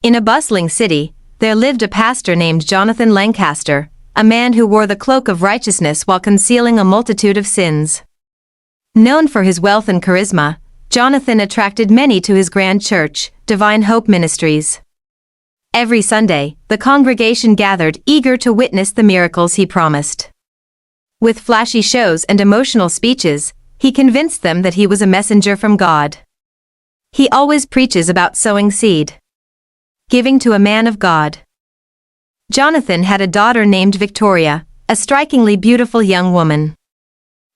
In a bustling city, there lived a pastor named Jonathan Lancaster, a man who wore the cloak of righteousness while concealing a multitude of sins. Known for his wealth and charisma, Jonathan attracted many to his grand church, Divine Hope Ministries. Every Sunday, the congregation gathered eager to witness the miracles he promised. With flashy shows and emotional speeches, he convinced them that he was a messenger from God. He always preaches about sowing seed, giving to a man of God. Jonathan had a daughter named Victoria, a strikingly beautiful young woman.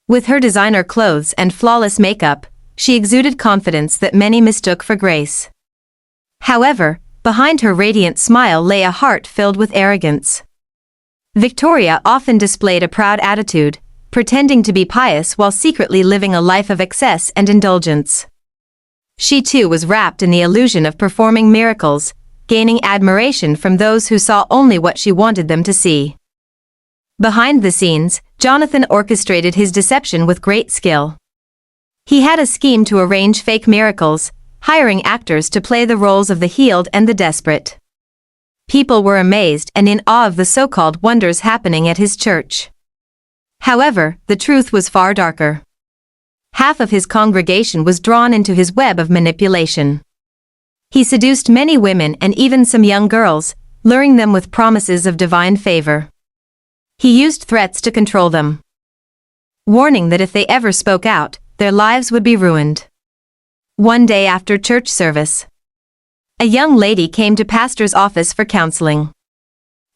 With her designer clothes and flawless makeup, she exuded confidence that many mistook for grace. However, behind her radiant smile lay a heart filled with arrogance. Victoria often displayed a proud attitude, pretending to be pious while secretly living a life of excess and indulgence. She too was wrapped in the illusion of performing miracles, gaining admiration from those who saw only what she wanted them to see. Behind the scenes, Jonathan orchestrated his deception with great skill. He had a scheme to arrange fake miracles, hiring actors to play the roles of the healed and the desperate. People were amazed and in awe of the so-called wonders happening at his church. However, the truth was far darker. Half of his congregation was drawn into his web of manipulation. He seduced many women and even some young girls, luring them with promises of divine favor. He used threats to control them, warning that if they ever spoke out, their lives would be ruined. One day after church service, a young lady came to pastor's office for counseling.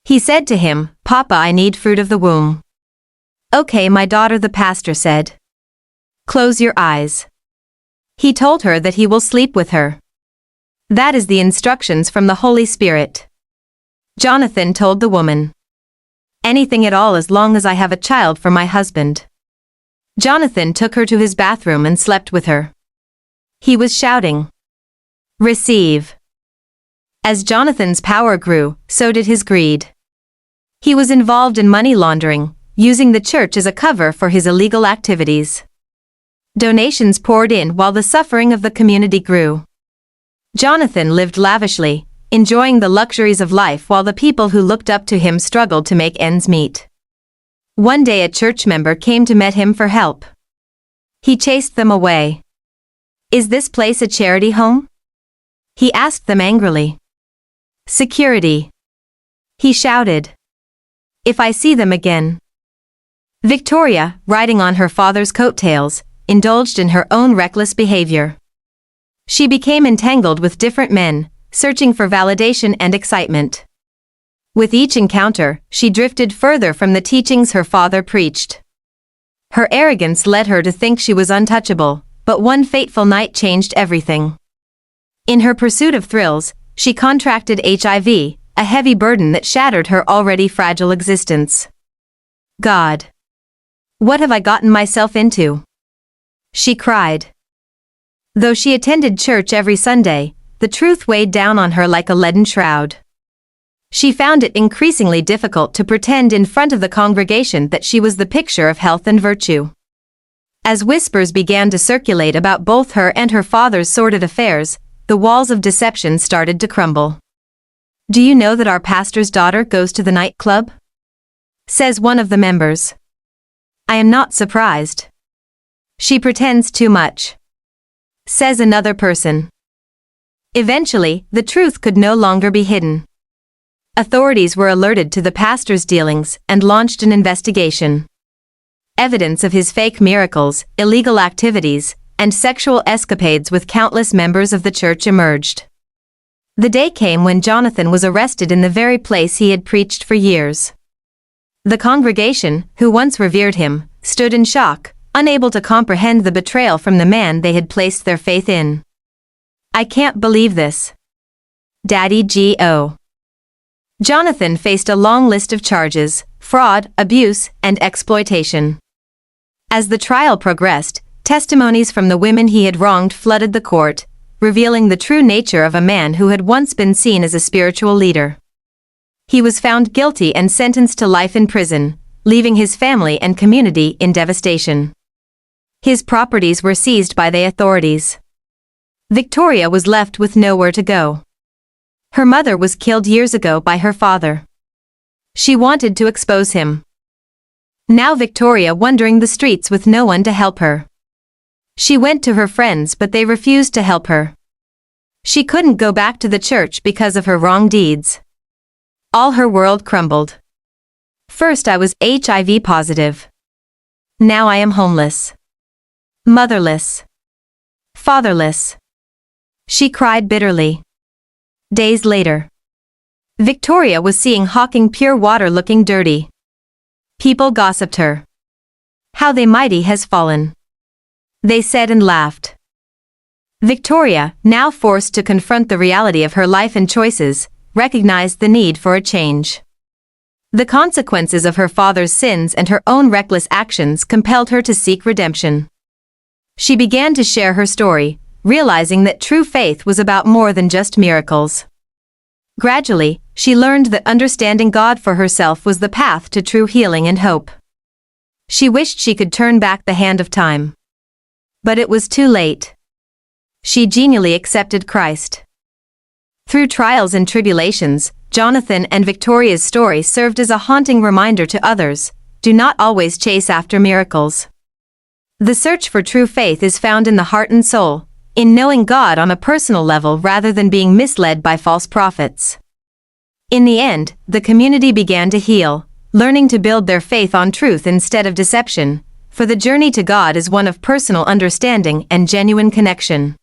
He said to him, "Papa, I need fruit of the womb." "Okay, my daughter," the pastor said. "Close your eyes." He told her that he will sleep with her. That is the instructions from the Holy Spirit. Jonathan told the woman, "Anything at all as long as I have a child for my husband." Jonathan took her to his bathroom and slept with her. He was shouting, "Receive." As Jonathan's power grew, so did his greed. He was involved in money laundering, using the church as a cover for his illegal activities. Donations poured in while the suffering of the community grew. Jonathan lived lavishly, enjoying the luxuries of life while the people who looked up to him struggled to make ends meet. One day a church member came to meet him for help. He chased them away. "Is this place a charity home?" he asked them angrily. "Security," he shouted. "If I see them again." Victoria, riding on her father's coattails, indulged in her own reckless behavior. She became entangled with different men, searching for validation and excitement. With each encounter, she drifted further from the teachings her father preached. Her arrogance led her to think she was untouchable, but one fateful night changed everything. In her pursuit of thrills, she contracted HIV, a heavy burden that shattered her already fragile existence. "God, what have I gotten myself into?" she cried. Though she attended church every Sunday, the truth weighed down on her like a leaden shroud. She found it increasingly difficult to pretend in front of the congregation that she was the picture of health and virtue. As whispers began to circulate about both her and her father's sordid affairs, the walls of deception started to crumble. "Do you know that our pastor's daughter goes to the nightclub?" says one of the members. "I am not surprised. She pretends too much," says another person. Eventually, the truth could no longer be hidden. Authorities were alerted to the pastor's dealings and launched an investigation. Evidence of his fake miracles, illegal activities, and sexual escapades with countless members of the church emerged. The day came when Jonathan was arrested in the very place he had preached for years. The congregation, who once revered him, stood in shock, unable to comprehend the betrayal from the man they had placed their faith in. "I can't believe this. Daddy G.O." Jonathan faced a long list of charges: fraud, abuse, and exploitation. As the trial progressed, testimonies from the women he had wronged flooded the court, revealing the true nature of a man who had once been seen as a spiritual leader. He was found guilty and sentenced to life in prison, leaving his family and community in devastation. His properties were seized by the authorities. Victoria was left with nowhere to go. Her mother was killed years ago by her father. She wanted to expose him. Now Victoria wandering the streets with no one to help her. She went to her friends but they refused to help her. She couldn't go back to the church because of her wrong deeds. All her world crumbled. First I was HIV positive. Now I am homeless. Motherless. Fatherless. She cried bitterly. Days later. Victoria was seeing Hawking pure water looking dirty. People gossiped her. How the mighty has fallen. They said and laughed. Victoria, now forced to confront the reality of her life and choices, recognized the need for a change. The consequences of her father's sins and her own reckless actions compelled her to seek redemption. She began to share her story, realizing that true faith was about more than just miracles. Gradually, she learned that understanding God for herself was the path to true healing and hope. She wished she could turn back the hand of time. But it was too late. She genially accepted Christ. Through trials and tribulations, Jonathan and Victoria's story served as a haunting reminder to others: do not always chase after miracles. The search for true faith is found in the heart and soul, in knowing God on a personal level rather than being misled by false prophets. In the end, the community began to heal, learning to build their faith on truth instead of deception, for the journey to God is one of personal understanding and genuine connection.